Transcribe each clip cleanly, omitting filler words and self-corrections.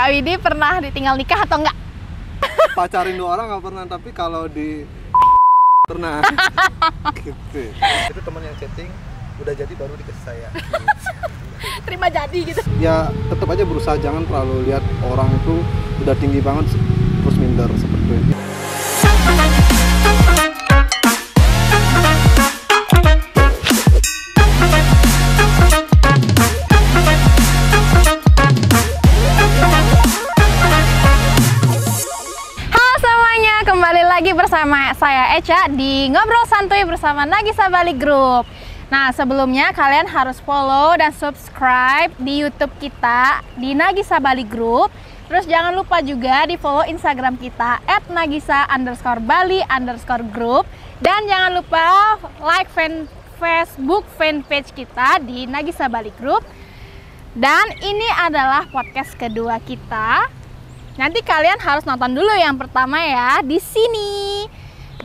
Kak Widi pernah ditinggal nikah atau enggak? Pacarin 2 orang nggak pernah, tapi kalau di pernah. Gitu. Itu teman yang chatting udah jadi baru dikasih saya. Terima jadi gitu. Ya tetap aja berusaha, jangan terlalu lihat orang itu udah tinggi banget terus minder seperti itu. Kembali lagi bersama saya Echa di Ngobrol Santuy bersama Nagisa Bali Group. Nah, sebelumnya kalian harus follow dan subscribe di YouTube kita di Nagisa Bali Group. Terus jangan lupa juga di follow Instagram kita @nagisa_bali_group. Dan jangan lupa like Facebook fanpage kita di Nagisa Bali Group. Dan ini adalah podcast kedua kita. Nanti kalian harus nonton dulu yang pertama ya di sini.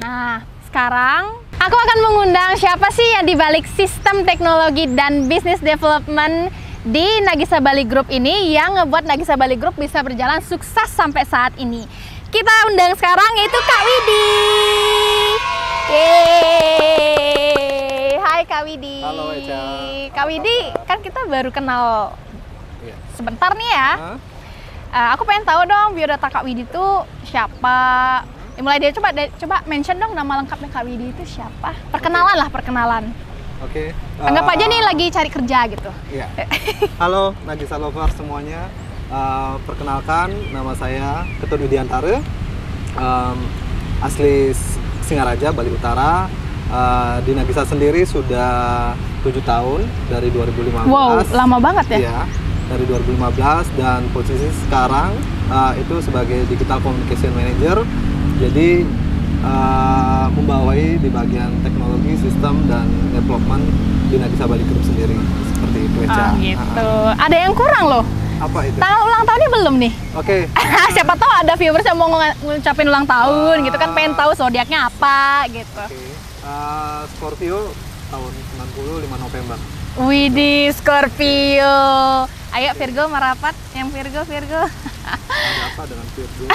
Nah, sekarang aku akan mengundang siapa sih yang dibalik sistem teknologi dan business development di Nagisa Bali Group ini yang ngebuat Nagisa Bali Group bisa berjalan sukses sampai saat ini. Kita undang sekarang yaitu Kak Widi. Yeay. Hai Kak Widi. Halo Echa. Kak Widi, kan kita baru kenal sebentar nih ya. Aku pengen tahu dong biodata Kak Widi itu siapa. Mulai dari coba mention dong nama lengkapnya Kak Widi itu siapa. Perkenalan lah, perkenalan. Oke. Anggap aja nih lagi cari kerja gitu. Iya. Halo Nagisa Lover semuanya. Perkenalkan, nama saya Ketut Widiantara. Asli Singaraja, Bali Utara. Di Nagisa sendiri sudah 7 tahun dari 2015. Wow, lama banget ya? Iya. Dari 2015 dan posisi sekarang itu sebagai Digital Communication Manager, jadi membawai di bagian teknologi, sistem, dan development di Nagisa Bali Group sendiri, seperti itu Echa. Gitu. Ada yang kurang loh. Apa itu? Tanggal ulang tahunnya belum nih? Oke. Siapa tahu ada viewers yang mau ngucapin ulang tahun gitu kan, pengen tahu zodiaknya apa gitu. Scorpio tahun 95 November. Widih, Scorpio. Ayo Virgo merapat, yang Virgo. Ada apa dengan Virgo?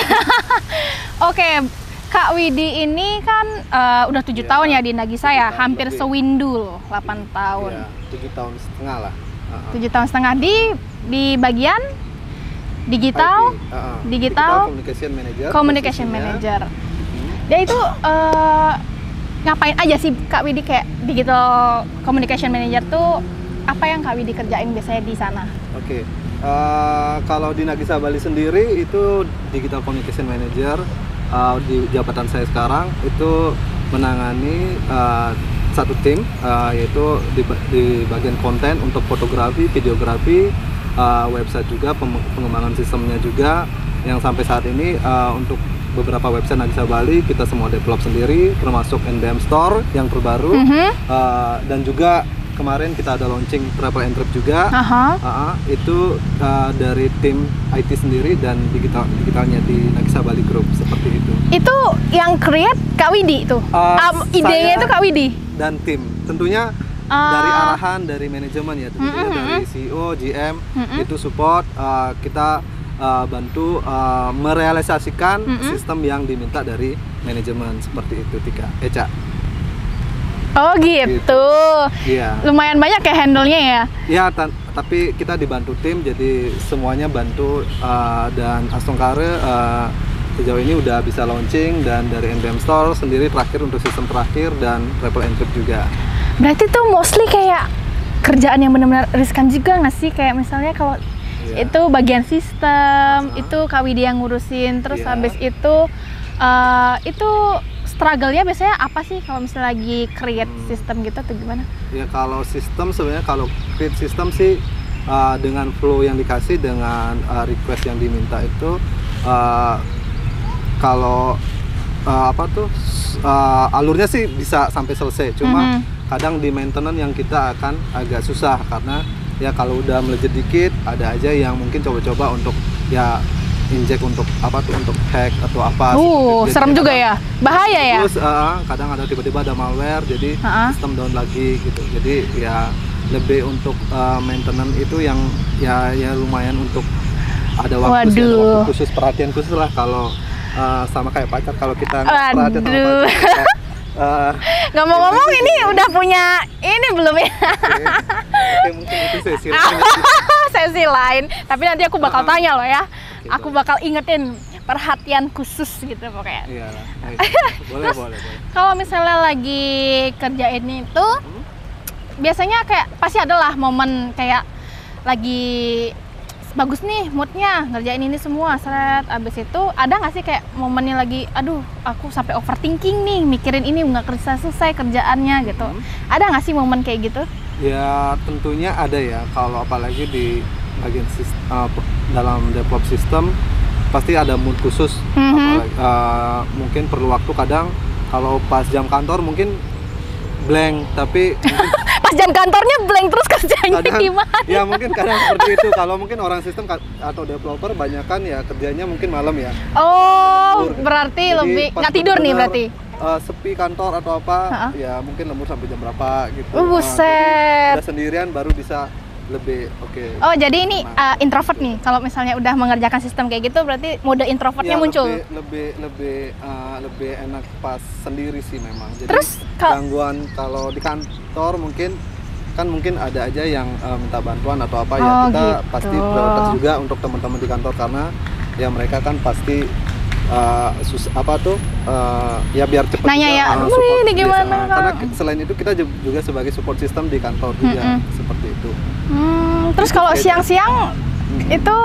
Oke, Kak Widi ini kan udah 7 tahun ya di Nagisa ya, hampir sewindul 8 tahun. Iya, 7 tahun setengah lah. 7 tahun setengah di bagian digital, Digital Communication Manager. Dia itu ngapain aja sih Kak Widi kayak Digital Communication Manager tuh? Apa yang Kak Widi kerjain biasanya di sana? Oke, kalau di Nagisa Bali sendiri itu Digital Communication Manager, di jabatan saya sekarang itu menangani satu tim, yaitu di bagian konten untuk fotografi, videografi, website juga, pengembangan sistemnya juga, yang sampai saat ini untuk beberapa website Nagisa Bali kita semua develop sendiri, termasuk NBM Store yang terbaru, dan juga kemarin kita ada launching travel and trip juga. Itu dari tim IT sendiri dan digitalnya di Nagisa Bali Group, seperti itu. Itu yang create Kak Widi tuh? Idenya itu Kak Widi? Dan tim, tentunya dari arahan dari manajemen ya, tentunya dari CEO, GM, itu support, kita bantu merealisasikan sistem yang diminta dari manajemen, seperti itu Echa. Oh gitu. Iya. Lumayan banyak ya handle-nya ya? Iya, tapi kita dibantu tim, jadi semuanya bantu, dan Astongkare sejauh ini udah bisa launching, dan dari NBM Store sendiri terakhir untuk sistem terakhir, dan travel and trip juga. Berarti tuh mostly kayak kerjaan yang benar-benar riskan juga nggak sih? Kayak misalnya kalau itu bagian sistem, itu Kak Widi yang ngurusin, terus habis itu struggle-nya biasanya apa sih kalau misalnya lagi create sistem gitu atau gimana? Ya kalau sistem sebenarnya, kalau create sistem sih dengan flow yang dikasih, dengan request yang diminta itu, kalau alurnya sih bisa sampai selesai. Cuma kadang di maintenance yang kita akan agak susah, karena ya kalau udah melejit dikit ada aja yang mungkin coba-coba untuk ya injek untuk untuk hack atau apa. Serem juga ya, bahaya ya. Terus kadang ada tiba-tiba ada malware, jadi sistem down lagi gitu. Jadi ya lebih untuk maintenance itu yang ya lumayan untuk ada waktu sih, ada Waduh. waktu khusus, perhatian khusus lah kalau sama kayak pacar. Kalau kita nggak perhatian sama Waduh. pacar, kayak, Ngomong-ngomong ini udah punya ini belum ya? oke, mungkin itu sesi lain. Sesi lain. Tapi nanti aku bakal tanya loh ya. Oke, Aku bakal ingetin perhatian khusus gitu pokoknya. Iya lah. Boleh, boleh. Kalau misalnya lagi kerjain itu, biasanya kayak pasti adalah momen kayak lagi bagus nih moodnya ngerjain ini semua, seret. Abis itu ada nggak sih kayak momennya lagi, aduh aku sampai overthinking nih, mikirin ini nggak selesai kerjaannya gitu. Ada nggak sih momen kayak gitu? Ya tentunya ada ya, kalau apalagi di bagian dalam develop system pasti ada mood khusus. Apalagi, mungkin perlu waktu, kadang kalau pas jam kantor mungkin blank, tapi Pas jam kantornya blank terus kerjanya kadang, gimana? ya mungkin kadang seperti itu. Kalau mungkin orang sistem atau developer banyakan ya kerjanya mungkin malam ya. Oh, Lembur. berarti Jadi lebih pas nggak tidur nih benar-benar, berarti? sepi kantor atau apa, ya mungkin lembur sampai jam berapa gitu. Buset. Udah sendirian baru bisa lebih oke. Oh, jadi ini introvert nih. Kalau misalnya udah mengerjakan sistem kayak gitu, berarti mode introvertnya Ya, muncul. lebih enak pas sendiri sih memang. Jadi Terus, gangguan kalau di kantor mungkin ada aja yang minta bantuan atau apa, ya Oh, kita gitu. pasti prioritas juga untuk teman-teman di kantor, karena ya mereka kan pasti ya biar cepat Nanya juga, ya, support ini gimana, Kak?" karena selain itu kita juga sebagai support system di kantor juga seperti itu. Terus kalau siang-siang itu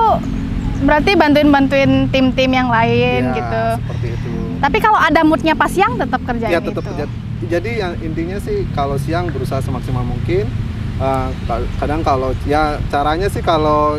berarti bantuin tim-tim yang lain Ya, gitu. seperti itu. Tapi kalau ada moodnya pas siang tetap kerjain Ya tetap itu. kerja. Jadi yang intinya sih kalau siang berusaha semaksimal mungkin. Kadang kalau ya caranya sih kalau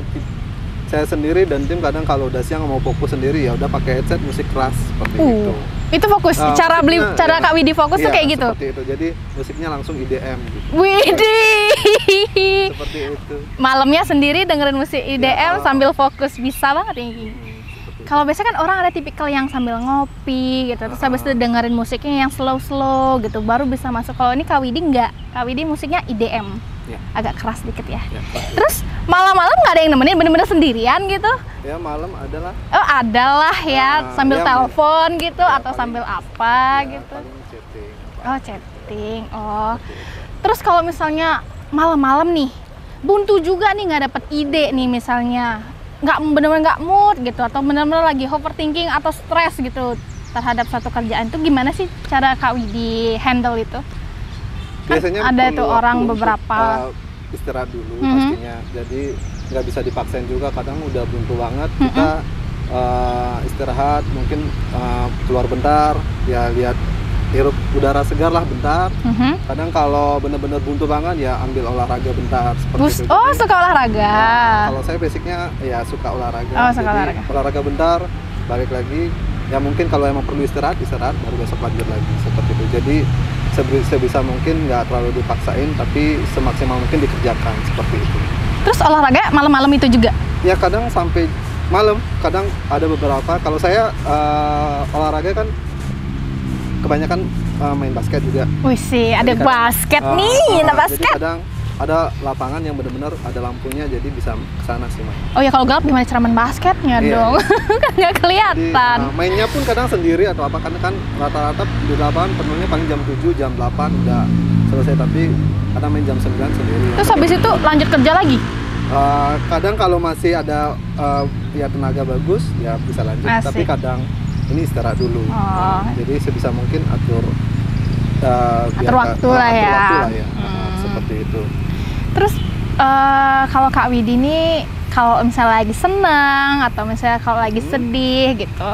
saya sendiri dan tim kadang kalau udah siang mau fokus sendiri ya udah pakai headset musik keras seperti itu. Itu fokus. Cara musiknya, Kak Widi fokus tuh iya, kayak gitu. Seperti itu. Jadi musiknya langsung IDM gitu. Widih. Seperti itu. Malamnya sendiri dengerin musik IDM Ya, sambil fokus, bisa banget ini. Seperti itu. Kalau biasanya kan orang ada tipikal yang sambil ngopi gitu, terus habis itu dengerin musiknya yang slow-slow gitu, baru bisa masuk. Kalau ini Kak Widi enggak, Kak Widi musiknya IDM, Ya. agak keras dikit ya. Pasti. Terus malam-malam nggak ada yang nemenin, bener-bener sendirian gitu? Ya malam adalah Oh adalah ya, sambil ya, telepon gitu ya, atau paling- sambil apa gitu? paling chatting. Oh chatting, oh. Terus kalau misalnya malam-malam nih, buntu juga nih nggak dapet ide nih misalnya, nggak bener-bener nggak mood gitu, atau bener-bener lagi overthinking atau stres gitu terhadap satu kerjaan, itu gimana sih cara Kak Widi handle itu? Kan Biasanya ada perlu tuh waktu orang untuk, beberapa istirahat dulu pastinya. Jadi nggak bisa dipaksain juga, kadang udah buntu banget kita istirahat, mungkin keluar bentar ya, lihat hirup udara segar lah bentar. Kadang kalau bener-bener buntu banget ya ambil olahraga bentar seperti itu. Oh Jadi, suka olahraga. kalau saya basicnya ya suka olahraga. Oh, suka Jadi, olahraga. bentar, balik lagi. Ya mungkin kalau emang perlu istirahat baru besok lanjut lagi seperti itu. Jadi sebisa mungkin nggak terlalu dipaksain, tapi semaksimal mungkin dikerjakan seperti itu. Terus olahraga malam-malam itu juga? Ya kadang sampai malam, kadang ada beberapa. Kalau saya olahraga kan kebanyakan main basket juga. Wih sih, ada Jadi kadang, basket nih, ada basket. Jadi kadang ada lapangan yang benar-benar ada lampunya, jadi bisa kesana sih main. Oh ya kalau gelap gimana cara main basketnya Iya, dong? Kan nggak Jadi kelihatan. mainnya pun kadang sendiri atau apa, karena kan rata-rata di lapangan penuhnya paling jam 7, jam 8 udah selesai, tapi kadang main jam 9 sendiri. Terus habis itu lanjut kerja lagi? Kadang kalau masih ada ya tenaga bagus ya bisa lanjut, Asik. tapi kadang ini istirahat dulu. Jadi sebisa mungkin atur waktu lah ya. Seperti itu. Terus kalau Kak Widi ini kalau misalnya lagi seneng atau misalnya kalau lagi sedih gitu,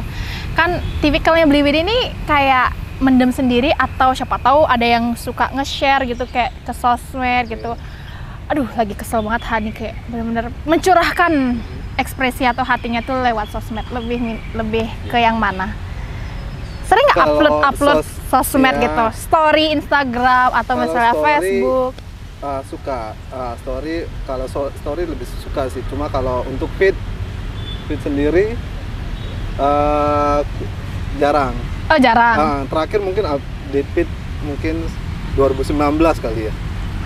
kan tipikalnya Beli Widi ini kayak mendem sendiri atau siapa tahu ada yang suka nge-share gitu kayak ke sosmed gitu. Aduh lagi kesel banget Hani, kayak bener-bener mencurahkan ekspresi atau hatinya tuh lewat sosmed, lebih ke yang mana? Sering nggak Kalau upload sosmed ya, gitu, story Instagram atau kalau misalnya story, Facebook? Suka story. Kalau story lebih suka sih, cuma kalau untuk feed sendiri jarang. Oh jarang. Terakhir mungkin update feed mungkin 2019 kali ya.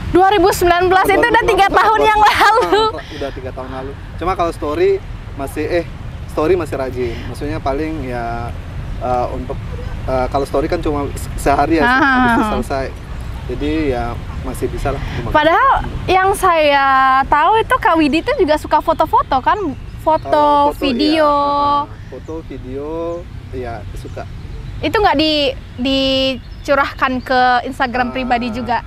2019 itu udah 3 tahun yang lalu. Udah 3 tahun lalu. Cuma kalau story story masih rajin. Maksudnya paling ya untuk kalau story kan cuma sehari ya, habis itu selesai. Jadi ya masih bisa lah. Padahal yang saya tahu itu Kak Widi itu juga suka foto-foto kan, foto, video. Ya, foto, video, ya suka. Itu nggak dicurahkan ke Instagram pribadi juga?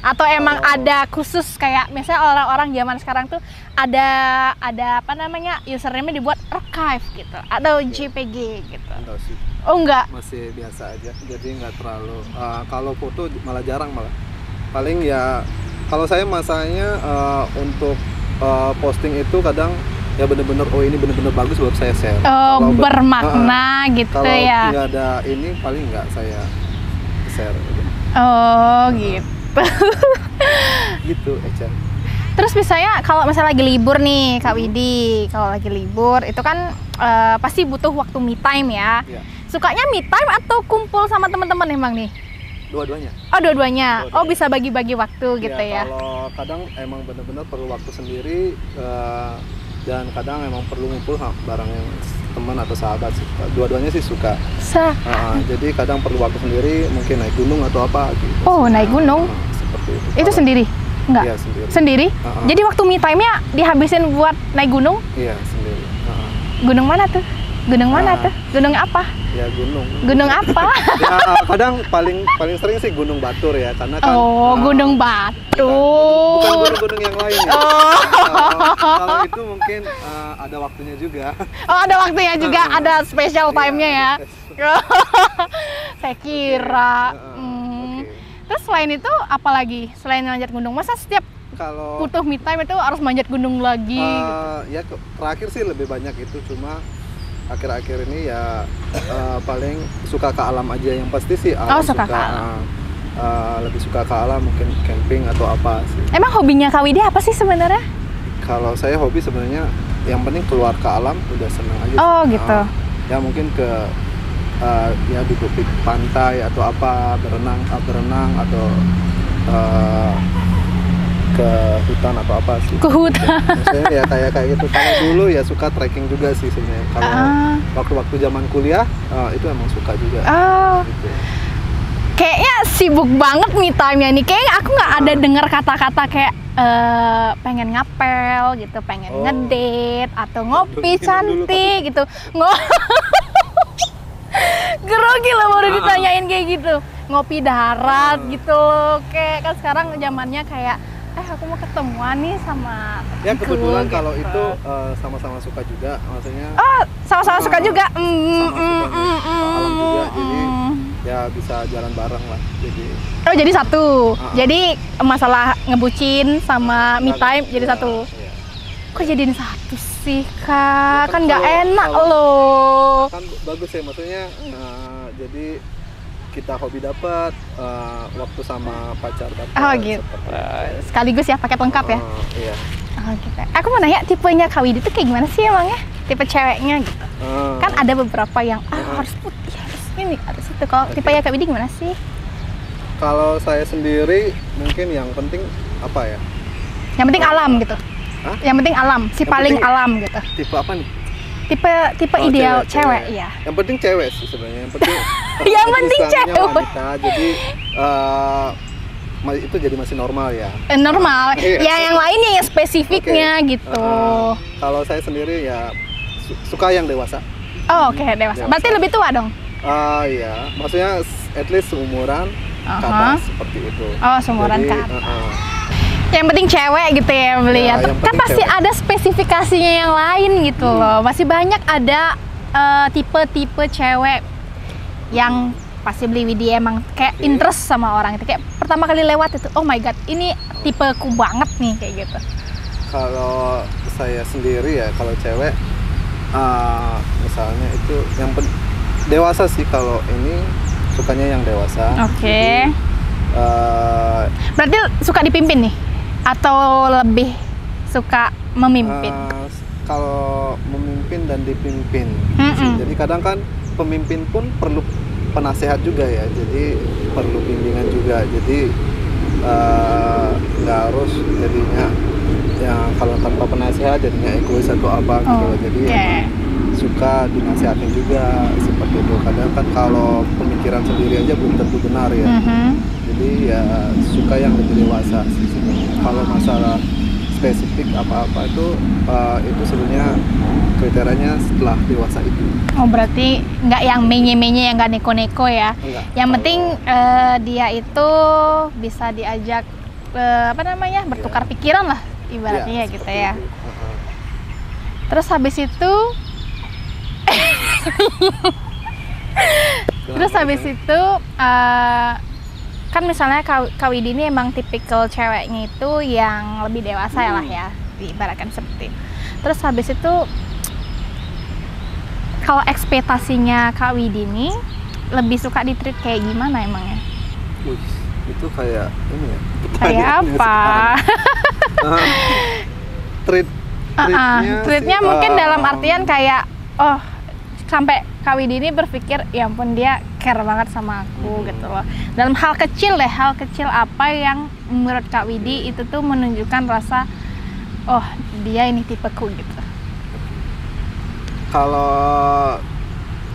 Atau emang ada khusus kayak misalnya orang-orang zaman sekarang tuh ada apa namanya, username-nya dibuat archive gitu atau JPG gitu? Enggak sih. Oh enggak? Masih biasa aja, jadi nggak terlalu. Kalau foto malah jarang malah. Paling ya kalau saya masanya untuk posting itu kadang ya bener-bener ini bener-bener bagus baru saya share. Oh, bermakna gitu kalau ya. Kalau nggak ada ini paling nggak saya share gitu. Oh gitu. Gitu Eca. Terus misalnya kalau misalnya lagi libur nih Kak Widi, kalau lagi libur itu kan pasti butuh waktu me time ya. Iya. Sukanya me time atau kumpul sama teman-teman emang nih? Dua-duanya. Oh dua-duanya. Oh bisa bagi-bagi waktu gitu ya. Kalau kadang emang bener-bener perlu waktu sendiri dan kadang emang perlu ngumpul bareng teman atau sahabat. Dua-duanya sih suka. Jadi kadang perlu waktu sendiri, mungkin naik gunung atau apa gitu. Oh naik gunung? Seperti itu. Itu sendiri? Enggak? Iya sendiri. Sendiri? Jadi waktu me time-nya dihabisin buat naik gunung? Iya sendiri. Gunung mana tuh? Gunung mana tuh? Gunung apa? Ya gunung. Gunung apa? Ya kadang paling sering sih Gunung Batur ya, karena kan. Oh Gunung Batur. Bukan gunung yang lain ya. Kalau itu mungkin ada waktunya juga. Oh ada waktunya juga, ada special time-nya ya. Saya kira. Terus selain itu apalagi? Selain manjat gunung, masa setiap kalau butuh me time itu harus manjat gunung lagi? Ya terakhir sih lebih banyak itu, cuma akhir-akhir ini ya paling suka ke alam aja. Yang pasti sih alam, suka ke alam. Lebih suka ke alam, mungkin camping atau apa sih. Emang hobinya Kak Widi apa sih sebenarnya? Kalau saya hobi sebenarnya yang penting keluar ke alam udah seneng aja. Oh gitu. Ya mungkin ke ya duduk di pantai atau apa, berenang atau ke hutan atau apa sih. Ke hutan. Maksudnya ya kayak gitu. Kalau dulu ya suka trekking juga sih sebenarnya. Kalau waktu-waktu zaman kuliah itu emang suka juga. Gitu. Kayaknya sibuk banget me time-nya nih. Kayaknya aku nggak ada dengar kata-kata kayak pengen ngapel gitu, pengen ngedate atau ngopi cantik gitu. Grogi lah baru ditanyain kayak gitu. Ngopi darat gitu loh. Kayak kan sekarang zamannya kayak aku mau ketemuan nih sama ya kebetulan gitu. Kalau itu sama-sama suka juga, maksudnya sama-sama suka juga alam juga, jadi ya bisa jalan bareng lah. Jadi satu. Jadi masalah ngebucin sama me time jadi satu. Iya. Kok jadiin satu sih Kak? Kan nggak enak loh. Kan bagus ya, maksudnya jadi kita hobi dapat, waktu sama pacar dapat. Oh gitu. Sekaligus ya paket lengkap ya. Iya. Oh gitu. Aku mau nanya tipenya Kak Widi itu kayak gimana sih emangnya? Tipe ceweknya gitu. Kan ada beberapa yang harus putih, harus ini, harus itu. Kalau tipenya Kak Widi gimana sih? Kalau saya sendiri mungkin yang penting apa ya? Yang penting alam gitu. Yang penting alam, si yang paling alam gitu. Tipe apa nih? Tipe ideal cewek ya. Yang penting cewek sih sebenarnya. Yang penting yang penting cewek. Wanita, jadi itu jadi masih normal ya. Normal. Ya yang lainnya ya spesifiknya gitu. Kalau saya sendiri ya suka yang dewasa. Oh, oke, dewasa. Berarti lebih tua dong? Iya, maksudnya at least seumuran ke atas seperti itu. Oh, seumuran ke atas. Yang penting cewek gitu ya beli ya. Kan pasti cewek. Ada spesifikasinya yang lain gitu loh. Masih banyak ada tipe-tipe cewek yang pasti beli Widi emang kayak interest sama orang itu. Kayak pertama kali lewat itu, oh my god, ini tipeku banget nih kayak gitu. Kalau saya sendiri ya, kalau cewek misalnya itu yang dewasa sih. Kalau ini sukanya yang dewasa. Oke. Berarti suka dipimpin nih? Atau lebih suka memimpin? Kalau memimpin dan dipimpin. Jadi kadang kan pemimpin pun perlu penasehat juga ya. Jadi perlu bimbingan juga. Jadi nggak harus jadinya ya kalau tanpa penasehat jadinya egois atau apa gitu loh. Jadi emang suka dinasihatin juga seperti itu. Kadang kan kalau pemikiran sendiri aja belum tentu benar ya. Jadi ya suka yang lebih dewasa sih sebenarnya. Kalau masalah spesifik apa-apa itu sebenarnya kriterianya setelah dewasa itu. Oh, berarti nggak yang menye-menye, yang nggak neko-neko ya? Enggak. Yang penting dia itu bisa diajak bertukar pikiran lah ibaratnya gitu ya. Terus habis itu kan misalnya Kak Widi ini emang tipikal ceweknya itu yang lebih dewasa lah ya, diibaratkan seperti itu. Terus habis itu kalau ekspektasinya Kak Widi ini lebih suka di-treat kayak gimana emangnya? Itu kayak ini ya. Kayak apa? Treatnya mungkin dalam artian kayak sampai Kak Widi ini berpikir ya ampun dia care banget sama aku gitu loh. Dalam hal kecil apa yang menurut Kak Widi itu tuh menunjukkan rasa dia ini tipeku gitu. Kalau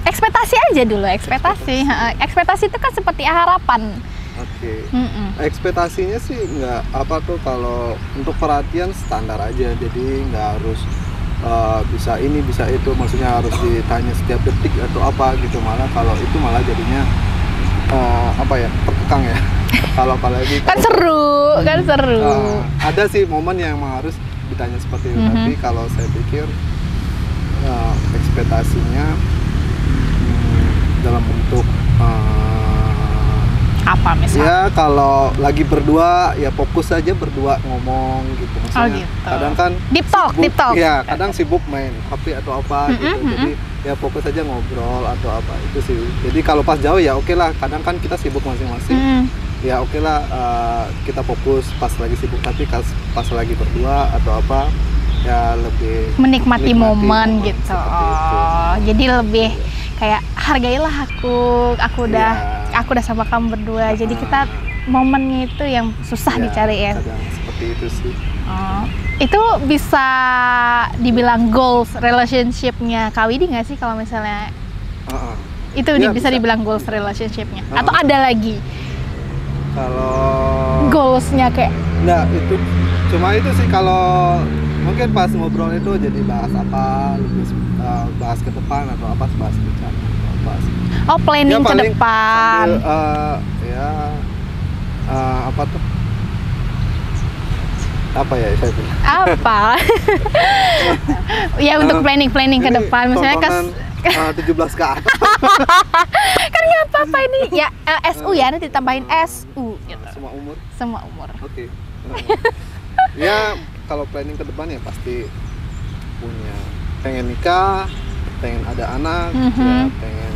ekspektasi aja dulu, ekspektasi itu kan seperti harapan. Ekspektasinya sih nggak apa tuh, kalau untuk perhatian standar aja, jadi nggak harus bisa ini bisa itu, maksudnya harus ditanya setiap detik atau apa gitu. Malah kalau itu malah jadinya terkekang ya. kalau apalagi kan seru. Ada sih momen yang emang harus ditanya seperti itu, tapi kalau saya pikir ekspektasinya dalam bentuk apa misalnya? Ya kalau lagi berdua ya fokus aja berdua ngomong gitu, maksudnya. Gitu. Kadang kan deep talk. Ya kadang sibuk main HP atau apa gitu. Jadi ya fokus aja ngobrol atau apa itu sih. Jadi kalau pas jauh ya oke lah. Kadang kan kita sibuk masing-masing. Ya oke lah, kita fokus pas lagi sibuk. Tapi pas lagi berdua atau apa ya lebih menikmati momen gitu. Jadi lebih kayak hargailah aku udah sama kamu berdua. Jadi kita momennya itu yang susah dicari ya. Seperti itu sih. Itu bisa dibilang goals relationship-nya Kak Widi nggak sih kalau misalnya itu bisa dibilang goals relationship-nya? Atau ada lagi? Kalau goals-nya kayak? Nggak, itu cuma itu sih. Kalau mungkin pas ngobrol itu jadi bahas apa, lebih bahas ke depan atau apa, bahas ke depan. Planning ya, ke depan. Sambil, apa tuh? Apa ya saya bilang? Apa? Ya untuk planning ke depan, misalnya 17 ke atas. Kan nggak apa-apa ini. Ya SU ya, nanti ditambahin SU gitu. Semua umur. Oke. Ya kalau planning ke depan ya pasti pengen nikah, pengen ada anak, ya pengen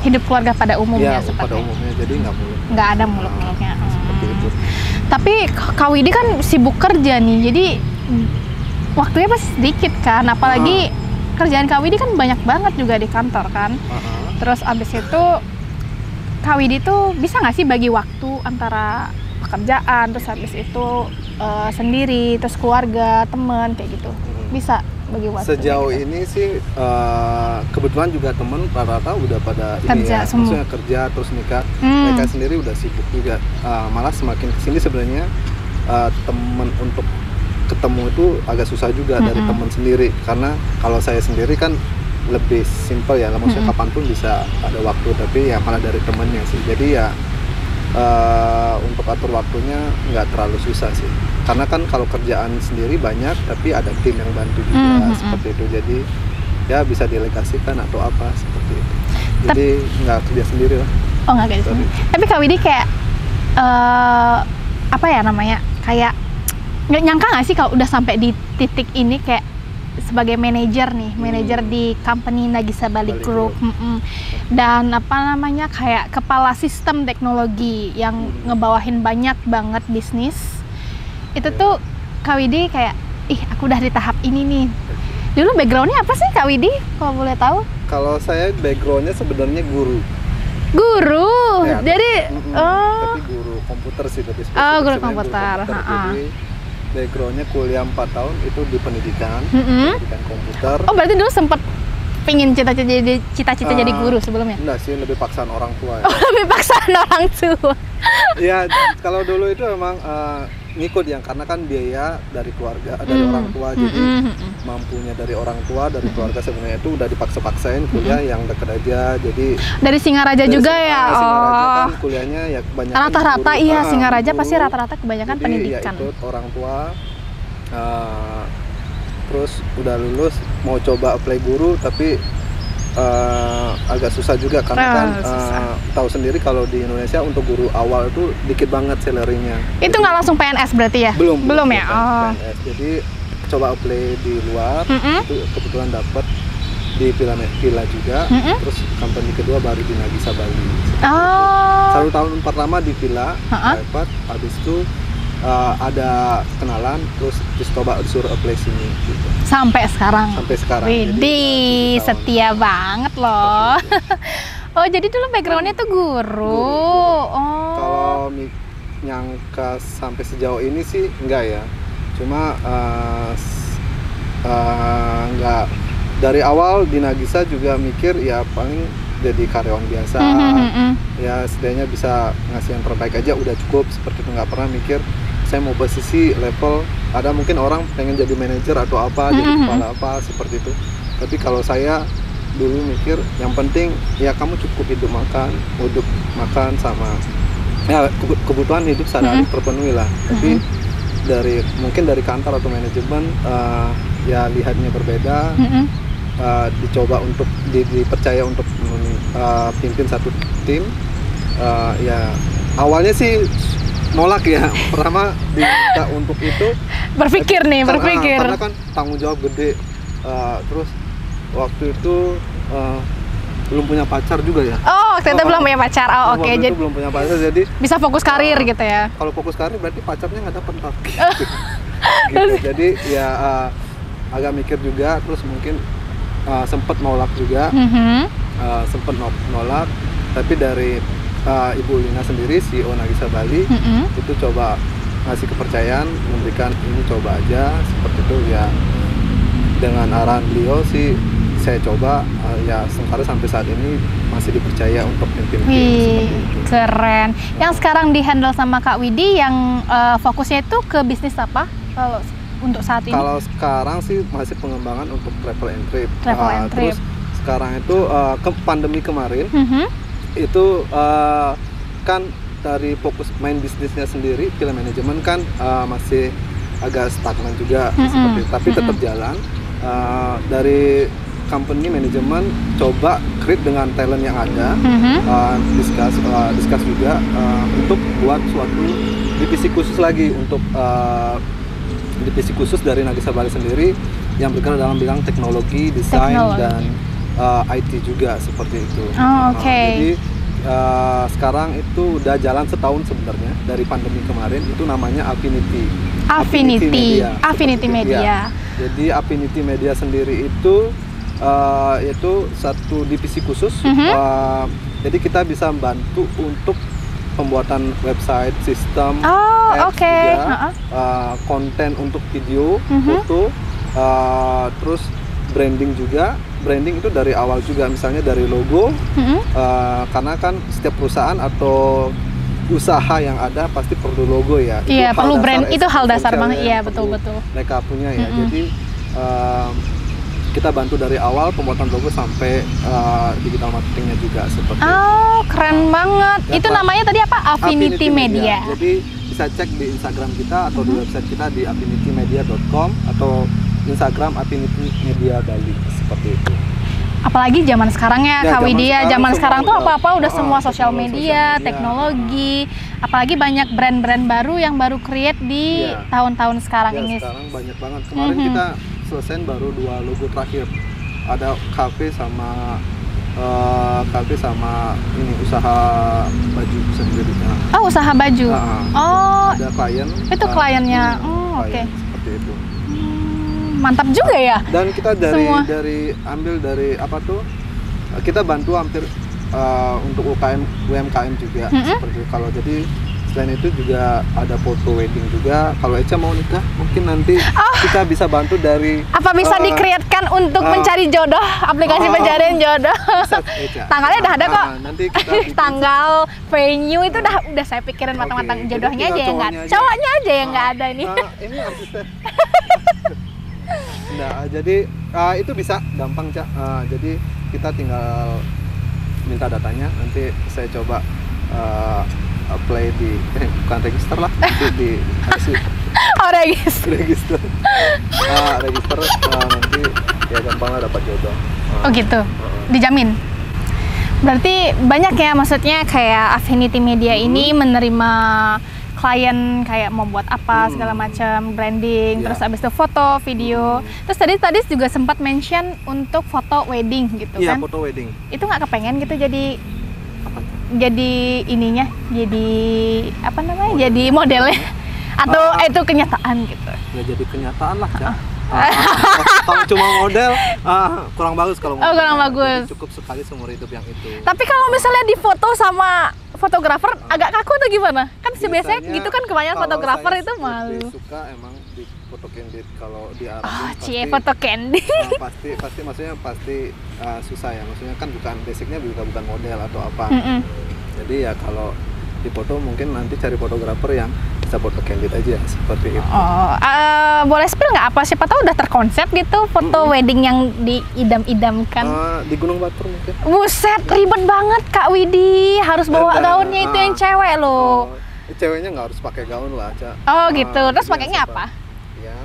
hidup keluarga pada umumnya seperti. Pada umumnya, jadi nggak ada muluk-muluknya. Seperti itu. Tapi Kak Widi kan sibuk kerja nih, jadi waktunya pasti sedikit kan, apalagi kerjaan Kak Widi kan banyak banget juga di kantor kan. Terus abis itu Kak Widi tuh bisa nggak sih bagi waktu antara pekerjaan, terus habis itu sendiri, terus keluarga, teman kayak gitu, bisa bagi waktu? Sejauh ini sih kebetulan juga teman rata-rata udah pada kerja, maksudnya kerja terus nikah. Mereka sendiri udah sibuk juga. Malah semakin kesini sebenarnya teman untuk ketemu itu agak susah juga dari teman sendiri, karena kalau saya sendiri kan lebih simpel ya, maksudnya kapanpun bisa ada waktu, tapi ya malah dari temennya sih. Jadi ya untuk atur waktunya nggak terlalu susah sih, karena kan kalau kerjaan sendiri banyak tapi ada tim yang bantu juga seperti itu, jadi ya bisa delegasikan atau apa seperti itu. Jadi nggak kerja sendiri lah. Nggak kerja sendiri. Tapi Kak Widi kayak kayak nggak nyangka nggak sih kalau udah sampai di titik ini kayak sebagai manajer di company Nagisa Bali Group, dan kayak kepala sistem teknologi yang ngebawahin banyak banget bisnis. Itu tuh Kak Widi kayak, aku udah di tahap ini nih. Dulu backgroundnya apa sih Kak Widi, kalau boleh tahu? Kalau saya backgroundnya sebenarnya guru. Ya, jadi tapi guru komputer sih, tapi guru komputer. Jadi backgroundnya kuliah 4 tahun itu di pendidikan, pendidikan komputer. Oh, berarti dulu sempet pingin cita-cita jadi guru sebelumnya? Enggak sih, lebih paksaan orang tua ya. Oh, lebih paksaan orang tua. Ya, kalau dulu itu emang ngikut yang karena kan biaya dari keluarga, dari orang tua, jadi mampunya dari orang tua, dari keluarga sebenarnya itu udah dipaksa-paksain kuliah yang dekat aja. Jadi dari Singaraja dari juga ya. Singaraja kan kuliahnya ya kebanyakan rata-rata guru. iya, Singaraja pasti rata-rata kebanyakan Jadi, pendidikan. Ya ikut orang tua. Terus udah lulus mau coba apply guru tapi agak susah juga karena kan tahu sendiri kalau di Indonesia untuk guru awal itu dikit banget salary-nya. Itu nggak langsung PNS berarti ya? Belum ya. PNS. Jadi coba apply di luar, itu kebetulan dapat di Villa juga. Terus company kedua baru di Nagisa Bali. Satu tahun pertama di Villa dapat, habis itu ada kenalan, terus coba disuruh apply sini gitu. Sampai sekarang. Widih, setia banget loh. Oh, jadi dulu backgroundnya tuh guru. Kalau nyangka sampai sejauh ini sih enggak ya. Cuma enggak, dari awal di Nagisa juga mikir ya paling jadi karyawan biasa. Ya setidaknya bisa ngasih yang terbaik aja udah cukup, seperti itu. Nggak pernah mikir saya mau posisi level, ada mungkin orang pengen jadi manajer atau apa, jadi kepala apa, seperti itu. Tapi kalau saya dulu mikir yang penting ya kamu cukup hidup makan sama ya kebutuhan hidup sehari-hari terpenuhi lah. Tapi mungkin dari kantor atau manajemen ya lihatnya berbeda. Dicoba untuk dipercaya untuk pimpin satu tim. Ya awalnya sih nolak ya, pertama diminta untuk itu berpikir karena kan tanggung jawab gede. Terus waktu itu belum punya pacar juga ya. Waktu itu belum punya pacar. Oke. Jadi belum punya pacar, jadi bisa fokus karir gitu ya. Kalau fokus karir berarti pacarnya nggak dapet gitu. Jadi ya agak mikir juga, terus mungkin sempet nolak juga. Sempet nolak, tapi dari Ibu Lina sendiri, CEO Nagisa Bali, itu coba ngasih kepercayaan, memberikan ini coba aja, seperti itu ya. Dengan arahan beliau sih saya coba, ya sekarang sampai saat ini masih dipercaya untuk pimpin tim seperti itu. Keren. Yang sekarang di-handle sama Kak Widi yang fokusnya itu ke bisnis apa kalau untuk saat ini? Kalau sekarang sih masih pengembangan untuk travel and trip. Terus sekarang itu ke pandemi kemarin, itu kan dari fokus main bisnisnya sendiri, film manajemen kan masih agak stagnan juga seperti itu. Tapi tetap jalan. Dari company manajemen coba create dengan talent yang ada, discuss juga untuk buat suatu divisi khusus lagi untuk divisi khusus dari Nagisa Bali sendiri yang bergerak dalam bidang teknologi, desain dan IT juga seperti itu. Jadi sekarang itu udah jalan setahun sebenarnya dari pandemi kemarin. Itu namanya Affinity Media. Jadi Affinity Media sendiri itu satu divisi khusus. Jadi kita bisa bantu untuk pembuatan website, sistem, apps juga, konten untuk video, foto, terus branding juga. Branding itu dari awal juga, misalnya dari logo, karena kan setiap perusahaan atau usaha yang ada pasti perlu logo ya. Iya, perlu brand, itu hal dasar banget. Iya, betul. Mereka punya ya. Jadi kita bantu dari awal pembuatan logo sampai digital marketingnya juga seperti itu. Keren banget. Ya, itu namanya tadi apa? Affinity Media. Jadi bisa cek di Instagram kita atau di website kita di affinitymedia.com atau Instagram Affinity Media Bali, seperti itu. Apalagi zaman sekarang ya, Kak Widya, zaman sekarang tuh apa-apa udah semua sosial media, teknologi, apalagi banyak brand-brand baru yang baru create di tahun-tahun sekarang ini. Sekarang banyak banget. Kemarin kita selesai baru 2 logo terakhir. Ada cafe sama ini usaha baju sendiri. Usaha baju. Ada klien. Itu kliennya. Oke. Seperti itu. Mantap juga ya. Dan kita ambil dari apa tuh? Kita bantu hampir untuk UMKM juga seperti itu. Kalau jadi Selain itu juga ada foto wedding juga. Kalau Eca mau nikah, mungkin nanti kita bisa bantu dari. Apa bisa di-create-kan untuk mencari jodoh, aplikasi pencarian jodoh? Tanggalnya udah ada kok. Nanti kita tanggal, venue itu udah saya pikirin matang-matang. Jodohnya aja yang nggak, cowoknya aja yang nggak ada nih. Ini asisten. Nah, jadi itu bisa gampang, Cak. Jadi kita tinggal minta datanya, nanti saya coba apply bukan register lah, di register nanti ya gampang lah dapat jodoh. Oh gitu, dijamin. Berarti banyak ya, maksudnya kayak Affinity Media ini menerima klien kayak mau buat apa segala macam, branding, terus abis itu foto, video. Terus tadi juga sempat mention untuk foto wedding gitu kan? Iya, foto wedding. Itu nggak kepengen gitu jadi ininya, jadi apa namanya, jadi modelnya atau itu kenyataan gitu? Ya jadi kenyataan lah, Cak. Kalau cuma model kurang bagus kalau model. Kurang bagus. Jadi cukup sekali seumur hidup yang itu. Tapi kalau misalnya difoto sama fotografer agak kaku atau gimana? Kan biasanya gitu kan, kebanyakan fotografer itu malu. Suka emang di foto candid kalau di Arab. Foto candid. Pasti maksudnya susah ya. Maksudnya kan basicnya bukan model atau apa. Jadi ya kalau di foto mungkin nanti cari fotografer yang bisa foto candid aja seperti itu. Boleh spill nggak apa, siapa tahu udah terkonsep gitu foto wedding yang diidam-idamkan? Di Gunung Batur mungkin. Buset, ribet banget Kak Widi, harus bawa gaunnya itu yang cewek loh. Ceweknya nggak harus pakai gaun lah, Cak. Gitu, terus pakainya apa? Ya.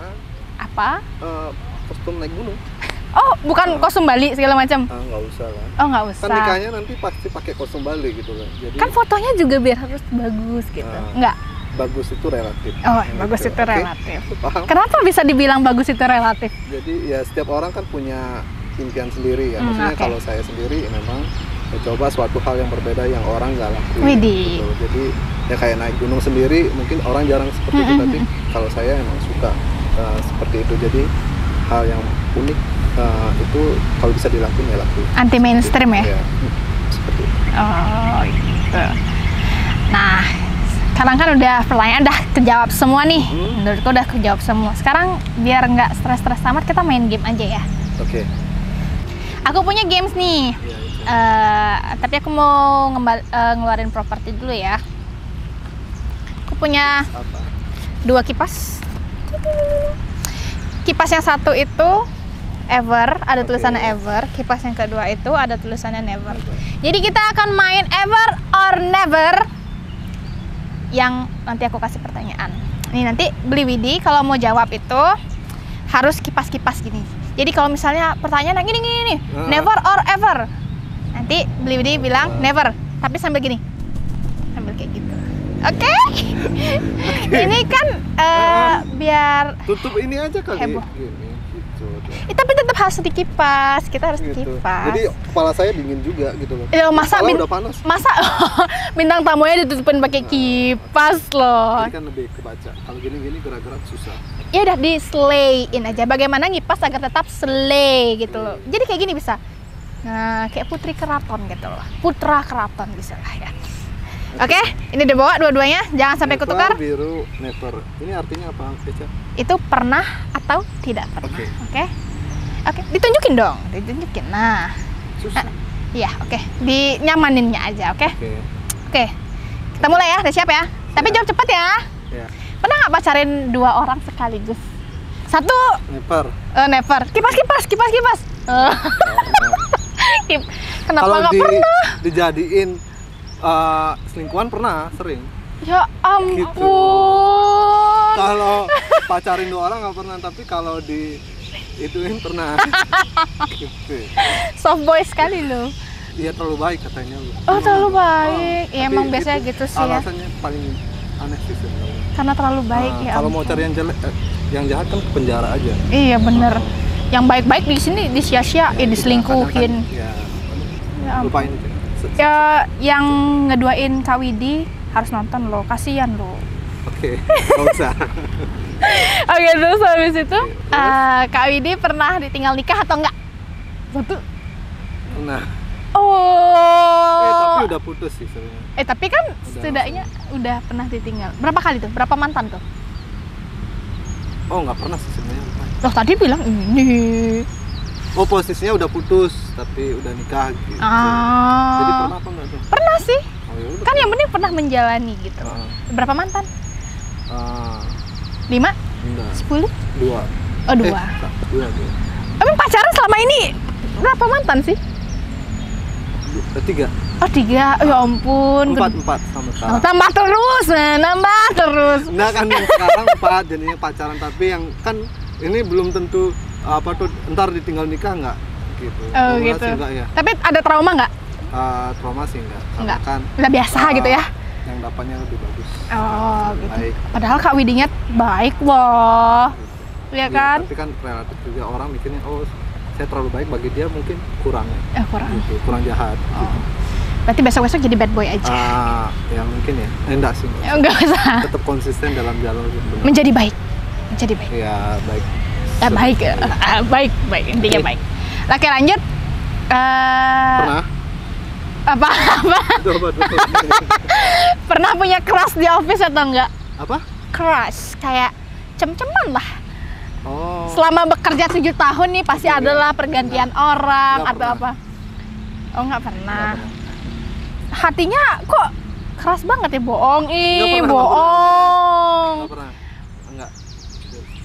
Apa? Kostum naik gunung. Oh, bukan kostum Bali segala macam? Nggak usah lah. Oh, nggak usah. Kan nikahnya nanti pasti pakai kostum Bali gitu kan. Jadi kan fotonya juga biar harus bagus gitu. Nggak? Bagus itu relatif. Bagus itu relatif. Kenapa bisa dibilang bagus itu relatif? Jadi ya setiap orang kan punya impian sendiri ya. Maksudnya kalau saya sendiri memang coba suatu hal yang berbeda yang orang nggak lakuin. Gitu. Jadi ya kayak naik gunung sendiri, mungkin orang jarang seperti itu. Tapi kalau saya emang suka seperti itu. Jadi hal yang unik itu kalau bisa dilakuin ya lakuin. Anti mainstream ya? Seperti itu. Oh gitu. Nah, sekarang kan udah pertanyaan udah kejawab semua nih. Menurutku udah kejawab semua. Sekarang biar nggak stres-stres amat, kita main game aja ya. Oke. Aku punya games nih. Tapi aku mau ngeluarin properti dulu ya. Aku punya 2 kipas. Kipas yang satu itu ever, ada tulisannya ever. Kipas yang kedua itu ada tulisannya never. Jadi kita akan main ever or never. Yang nanti aku kasih pertanyaan. Ini nanti Beli Widi kalau mau jawab itu harus kipas-kipas gini. Jadi kalau misalnya pertanyaan gini nih, never or ever. Nanti Beli Widi bilang never, tapi sambil gini. Sambil kayak gitu. Oke? Ini kan biar tutup ini aja kali. Heboh. Gini, gitu. Tapi tetap harus dikipas. Kita harus dikipas. Jadi kepala saya dingin juga gitu loh. Masa udah panas. Masa bintang tamunya ditutupin pakai kipas loh. Ini kan lebih kebaca. Kalau gini-gini gerak-gerak susah. Ya udah di slay-in aja. Bagaimana ngipas agar tetap slay gitu loh. Jadi kayak gini bisa. Nah, kayak putri keraton gitu loh. Putra keraton bisa lah ya. Oke, ini dibawa dua-duanya. Jangan sampai ketukar. Biru, never. Ini artinya apa, Eca? Itu pernah atau tidak pernah. Oke. Ditunjukin dong. Ditunjukin. Nah. Susah. Iya, oke. Dinyamaninnya aja, oke? Oke. Kita mulai ya. Udah siap ya? Tapi jawab cepat ya. Iya. Pernah nggak pacarin 2 orang sekaligus? 1. Never. Never. Kipas. Kenapa nggak pernah? Dijadiin selingkuhan pernah, sering. Ya ampun. Gitu. Kalau pacarin 2 orang nggak pernah, tapi kalau ituin pernah. Gitu. Soft boy sekali loh. Iya, terlalu baik katanya. Terlalu baik. Ya emang biasanya gitu sih ya. Alasannya paling aneh sih sebenarnya. Karena terlalu baik ya. Kalau mau cari yang jelek, yang jahat kan ke penjara aja. Iya bener. Yang baik-baik di sini disia-siain, diselingkuhin. Ya, lupain itu. Ya, yang ngeduain Kak Widi harus nonton loh, kasihan loh. Oke, nggak usah. Oke, terus habis itu Kak Widi pernah ditinggal nikah atau enggak? 1. Pernah. Oh. Tapi udah putus sih sebenarnya. Tapi kan setidaknya udah pernah ditinggal. Berapa kali tuh? Berapa mantan tuh? Oh, nggak pernah sih sebenarnya. Loh, tadi bilang ini. Oh, posisinya udah putus tapi udah nikah gitu. Jadi pernah apa enggak tuh? Pernah sih. Oh, ya udah. Kan yang penting pernah menjalani gitu. Berapa mantan? 5? Enggak. 10? 2. Oh, 2. 2. Emang pacaran selama ini berapa mantan sih? 3. Oh, 3. Oh, ya ampun. 4 sama sekarang. Tambah terus, nambah terus. Nah kan sekarang 4 jadinya pacaran, tapi yang kan ini belum tentu apa tuh ntar ditinggal nikah nggak gitu. Oh gitu. Enggak, ya. Tapi ada trauma nggak? Trauma sih enggak. Enggak. Kan udah biasa gitu ya. Yang dapatnya lebih bagus. Oh gitu. Baik. Padahal Kak Widinya baik loh. Iya kan? Tapi kan relatif juga orang mikirnya saya terlalu baik, bagi dia mungkin kurang. Kurang. Gitu, kurang jahat. Oh. Gitu. Berarti besok-besok jadi bad boy aja. Yang mungkin ya. Enggak sih. Enggak usah. Tetap konsisten dalam jalur gitu. Menjadi baik. Menjadi baik. Ya, baik. Baik intinya baik. Oke, lanjut. Pernah? Apa? Pernah punya crush di office atau enggak? Apa? Crush, kayak cem-ceman lah. Oh. Selama bekerja 7 tahun nih pasti adalah pergantian orang Nggak atau pernah. apa? Oh, nggak pernah. Hatinya kok keras banget ya, bohong. Bohong. Nggak pernah. Enggak.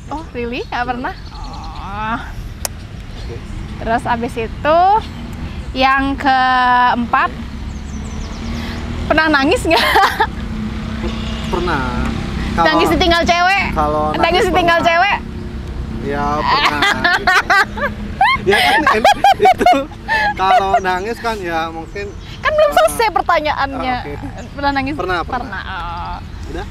Oh, really? Nggak pernah? Oh. Okay. Terus abis itu yang keempat, pernah nangis nggak? Pernah. Nangis ditinggal cewek? Kalau nangis ditinggal pernah. cewek? Ya pernah. Gitu. Ya kan itu kalau nangis kan ya mungkin. Kan belum selesai pertanyaannya. Okay. Pernah nangis? Pernah. Oh. Udah?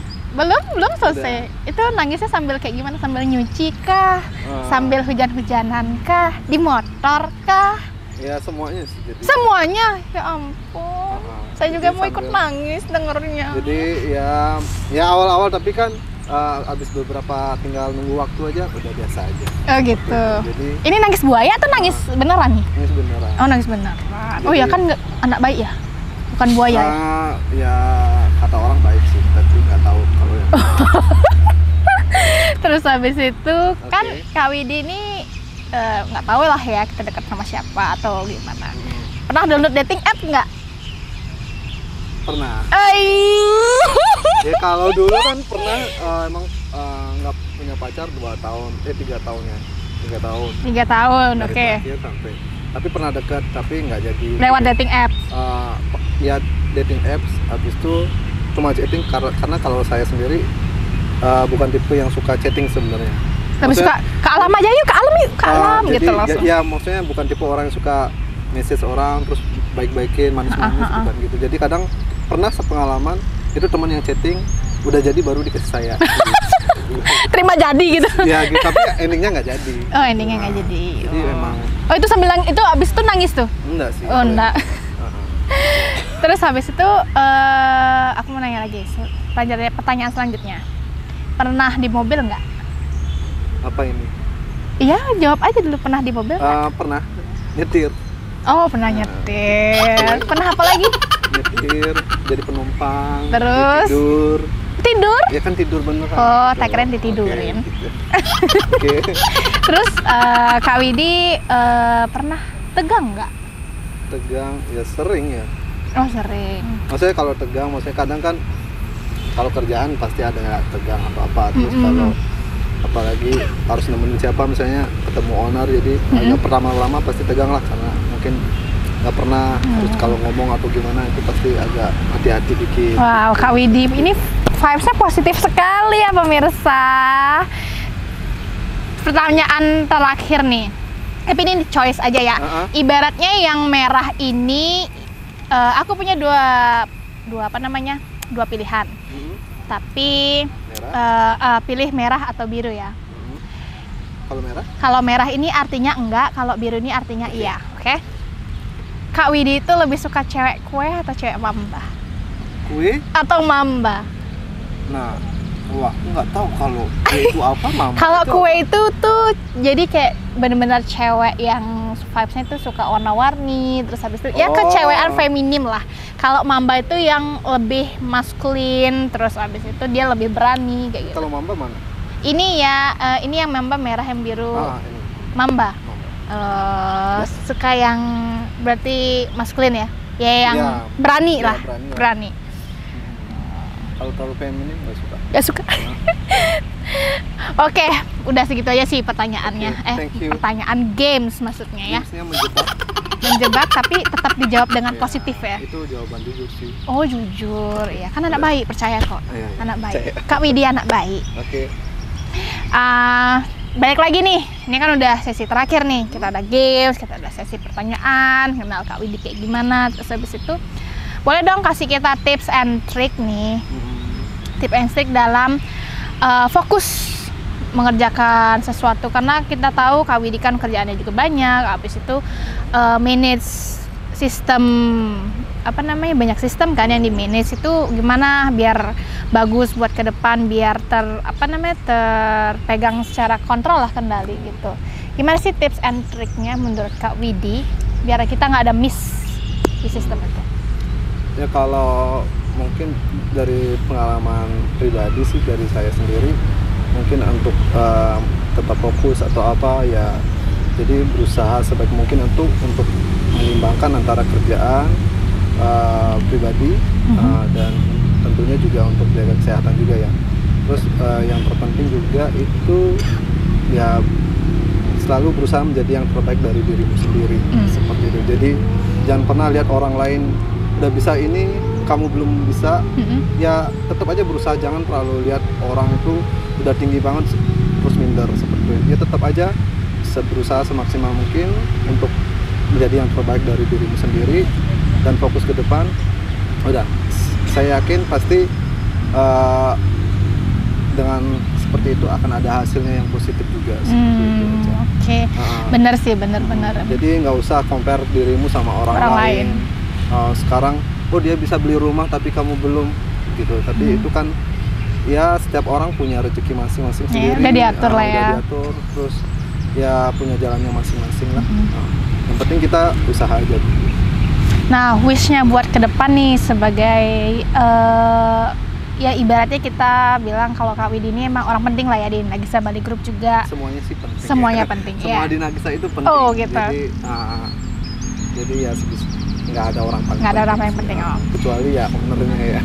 Belum selesai. Itu nangisnya sambil kayak gimana? Sambil nyuci kah? Sambil hujan-hujanan kah? Di motor kah? Ya semuanya sih. Jadi. Semuanya? Ya ampun. Saya juga mau ikut sambil nangis dengernya. Jadi ya awal-awal, tapi kan abis beberapa tinggal nunggu waktu aja udah biasa aja. Oh gitu. Jadi ini nangis buaya atau nangis beneran nih? nangis beneran. Oh, nangis beneran. Oh Jadi, ya kan anak baik ya? Bukan buaya ya? Ya kata orang baik sih, tapi nggak tahu kalau yang Terus habis itu kan Kak Widi ini nggak tahu lah ya kita dekat sama siapa atau gimana. Pernah download dating app nggak? pernah. Ya kalau dulu kan pernah emang nggak punya pacar 2 tahun, 3 tahunnya. 3 tahun. 3 tahun, Dari oke. terakhir sampai. Tapi pernah dekat, tapi nggak jadi. Lewat dating app. Ya dating apps, habis itu cuma chatting karena kalau saya sendiri bukan tipe yang suka chatting sebenarnya. Tapi suka ke alam aja yuk, ke alam yuk, ke alam jadi, gitu langsung. Ya maksudnya bukan tipe orang yang suka message orang terus baik-baikin, manis-manis bukan gitu. Jadi kadang pernah sepengalaman itu teman yang chatting udah jadi baru dikasih saya. Terima jadi gitu. Ya gitu, tapi endingnya nggak jadi. Oh, endingnya nggak jadi. Jadi emang. Oh, itu sambil itu abis itu nangis tuh? Enggak sih. Oh, enggak. Terus habis itu aku mau nanya lagi, pertanyaan selanjutnya. Pernah di mobil nggak? Apa ini? Iya, jawab aja dulu, pernah di mobil nggak? Pernah nyetir. Oh, pernah nyetir. Pernah apa lagi? Nyetir, jadi penumpang. Terus? Tidur? Ya kan tidur beneran. Oh, tak keren ditidurin. Oke. Terus Kak Widi pernah tegang nggak? Tegang, ya sering ya. Oh, sering. Maksudnya kalau tegang, maksudnya kadang kan kalau kerjaan pasti ada tegang apa-apa. Terus kalau apalagi harus nemenin siapa, misalnya ketemu owner, jadi agak pertama-lama pasti tegang lah karena mungkin nggak pernah. Terus kalau ngomong atau gimana itu pasti agak hati-hati dikit. Wow, Kak Widi ini vibes-nya positif sekali ya pemirsa. Pertanyaan terakhir nih, tapi ini choice aja ya. Ibaratnya yang merah ini, aku punya dua pilihan. Tapi pilih merah atau biru ya. Kalau merah? Kalau merah ini artinya enggak, kalau biru ini artinya iya. Oke? Kak Widi itu lebih suka cewek kue atau cewek mamba? Kue? Atau mamba? Nah, Wah, aku nggak tahu kalau kue itu apa, Mama. Kalau Itu kue apa? itu tuh jadi kayak bener-bener cewek yang vibes-nya tuh suka warna-warni, terus habis itu ya Oh. kecewean feminim lah. Kalau Mamba itu yang lebih maskulin, terus habis itu dia lebih berani kayak gitu. Kalau Mamba mana? Ini ya, ini yang Mamba merah yang biru. Ini. Mamba. Mamba. Suka yang berarti maskulin ya? Ya yang Ya, berani ya, lah, berani lah. berani. Kalau terlalu feminim nggak suka. Gak suka. Oke, udah segitu aja sih pertanyaannya. Oke, thank you. Pertanyaan games maksudnya ya. Gamesnya menjebak. Menjebak tapi tetap dijawab dengan Ya, positif ya. Itu jawaban jujur sih. Oh jujur, ya kan anak baik, percaya kok. Iya, iya. Anak baik. Percaya. Kak Widi anak baik. Oke. Balik lagi nih, ini kan udah sesi terakhir nih. Kita ada games, kita ada sesi pertanyaan, kenal Kak Widi kayak gimana. Terus habis itu, boleh dong kasih kita tips and trick nih. Tips and trick dalam fokus mengerjakan sesuatu. Karena kita tahu Kak Widi kan kerjaannya juga banyak. Habis itu manage sistem, apa namanya, banyak sistem kan yang di manage itu gimana biar bagus buat ke depan, biar terpegang secara kontrol lah, kendali gitu. Gimana sih tips and triknya menurut Kak Widi biar kita nggak ada miss di sistem itu? Ya kalau mungkin dari pengalaman pribadi sih dari saya sendiri, mungkin untuk tetap fokus atau apa ya, jadi berusaha sebaik mungkin untuk menyimbangkan antara kerjaan pribadi dan tentunya juga untuk jaga kesehatan juga ya. Terus yang terpenting juga itu ya selalu berusaha menjadi yang terbaik dari dirimu sendiri, seperti itu. Jadi jangan pernah lihat orang lain udah bisa ini, kamu belum bisa, ya tetap aja berusaha. Jangan terlalu lihat orang itu udah tinggi banget terus minder seperti itu. Ya tetap aja berusaha semaksimal mungkin untuk menjadi yang terbaik dari dirimu sendiri dan fokus ke depan. Udah, saya yakin pasti dengan seperti itu akan ada hasilnya yang positif juga. Oke. Bener sih, bener-bener. Jadi nggak usah compare dirimu sama orang lain. Sekarang, oh dia bisa beli rumah tapi kamu belum, gitu. Tapi itu kan ya setiap orang punya rezeki masing-masing sendiri. Udah diatur lah ya. Udah diatur, terus ya punya jalannya masing-masing lah. Yang penting kita usaha aja. Nah, wish-nya buat ke depan nih sebagai ya ibaratnya kita bilang kalau Kak Widi ini emang orang penting lah ya di Nagisa Bali Group juga. Semuanya sih penting. Semuanya penting. Semua ya. di Nagisa itu penting. Oh gitu. Jadi ya nggak ada orang paling nggak ada orang paling penting. Kecuali ya ownernya ya.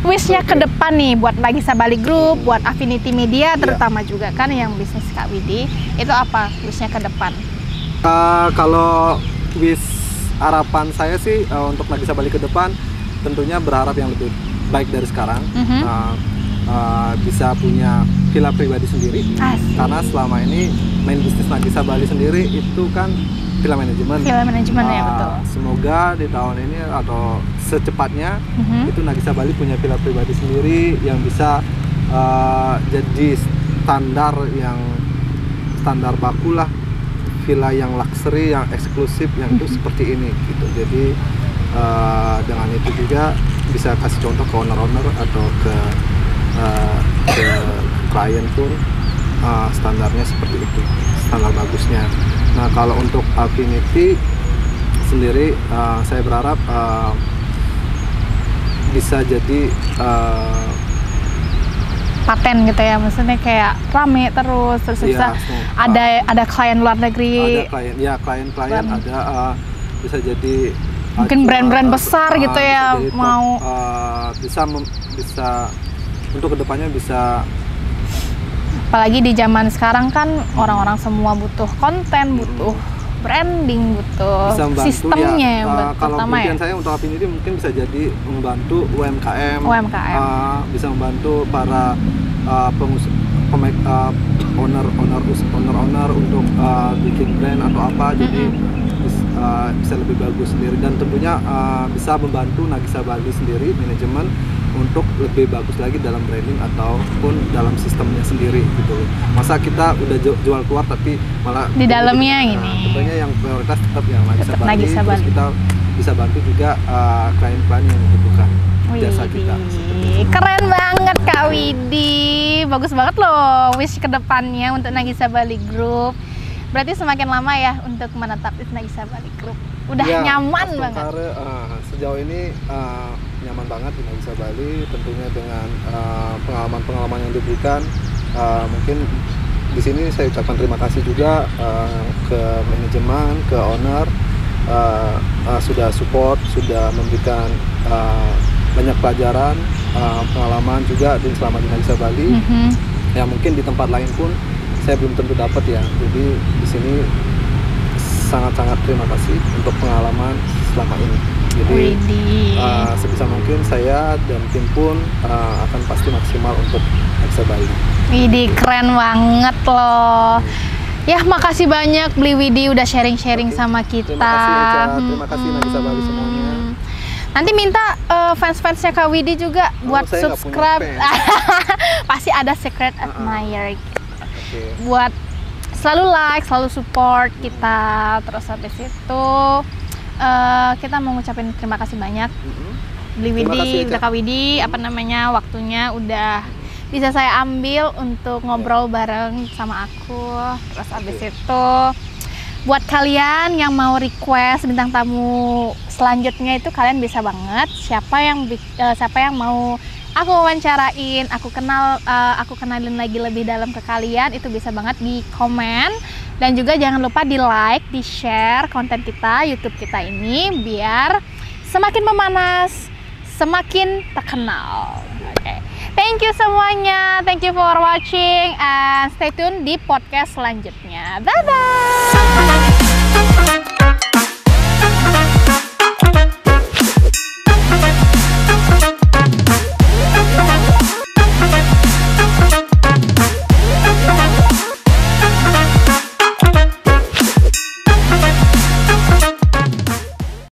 Wish-nya ke depan nih buat Nagisa Bali Group, buat Affinity Media terutama juga kan yang bisnis Kak Widi, itu apa wish-nya ke depan? Kalau wish harapan saya sih untuk Nagisa Bali ke depan tentunya berharap yang lebih baik dari sekarang. Bisa punya villa pribadi sendiri. Asik. Karena selama ini main bisnis Nagisa Bali sendiri itu kan villa manajemen. Villa manajemen ya, betul. Semoga di tahun ini atau secepatnya itu Nagisa Bali punya villa pribadi sendiri yang bisa jadi standar baku lah, villa yang luxury, yang eksklusif, yang itu seperti ini gitu. Jadi dengan itu juga bisa kasih contoh ke owner-owner atau ke klien pun standarnya seperti itu, standar bagusnya. Nah kalau untuk Affinity sendiri saya berharap bisa jadi paten gitu ya, maksudnya kayak rame terus bisa ada klien luar negeri, ada klien ada bisa jadi mungkin brand-brand besar gitu ya, mau bisa untuk kedepannya bisa. Apalagi di zaman sekarang kan orang-orang semua butuh konten, butuh branding, butuh sistemnya ya. Kalau pertama ya. Saya untuk Affinity mungkin bisa jadi membantu UMKM. Bisa membantu para owner untuk bikin brand atau apa, jadi bisa lebih bagus sendiri, dan tentunya bisa membantu Nagisa Bali sendiri manajemen untuk lebih bagus lagi dalam branding ataupun dalam sistemnya sendiri gitu. Masa kita udah jual keluar tapi malah di dalamnya ini. Tentunya yang prioritas tetap yang Nagisa Bali. Nagisa Bali. Terus kita bisa bantu juga klien-klien yang membutuhkan. jasa kita. Keren banget Kak Widi, bagus banget loh wish kedepannya untuk Nagisa Bali Group. Berarti semakin lama ya untuk menetap di Nagisa Bali Group. Udah ya, nyaman banget. Sejauh ini nyaman banget di Nagisa Bali, tentunya dengan pengalaman-pengalaman yang diberikan. Mungkin di sini saya ucapkan terima kasih juga ke manajemen, ke owner, sudah support, sudah memberikan banyak pelajaran, pengalaman juga dan selama di Nagisa Bali. Ya mungkin di tempat lain pun saya belum tentu dapat ya. Jadi di sini sangat-sangat terima kasih untuk pengalaman selama ini. Jadi sebisa mungkin saya dan tim pun akan pasti maksimal untuk Nagisa Bali. Widi keren banget loh. Ya makasih banyak Bli Widi udah sharing-sharing sama kita. Terima kasih Eca, terima kasih Nagisa Bali semuanya. Nanti minta fans-fansnya Kak Widi juga buat subscribe. Pasti ada secret admirer. Buat selalu like, selalu support kita. Terus habis itu kita mau ngucapin terima kasih banyak Bli Widi, udah Kak Widi, waktunya udah bisa saya ambil untuk ngobrol bareng sama aku. Terus habis itu buat kalian yang mau request bintang tamu selanjutnya itu kalian bisa banget siapa yang mau aku wawancarain, aku kenalin lagi lebih dalam ke kalian, itu bisa banget di komen. Dan juga jangan lupa di like, di share konten kita, YouTube kita ini biar semakin memanas, semakin terkenal. Oke. Thank you semuanya, thank you for watching and stay tune di podcast selanjutnya. Bye bye.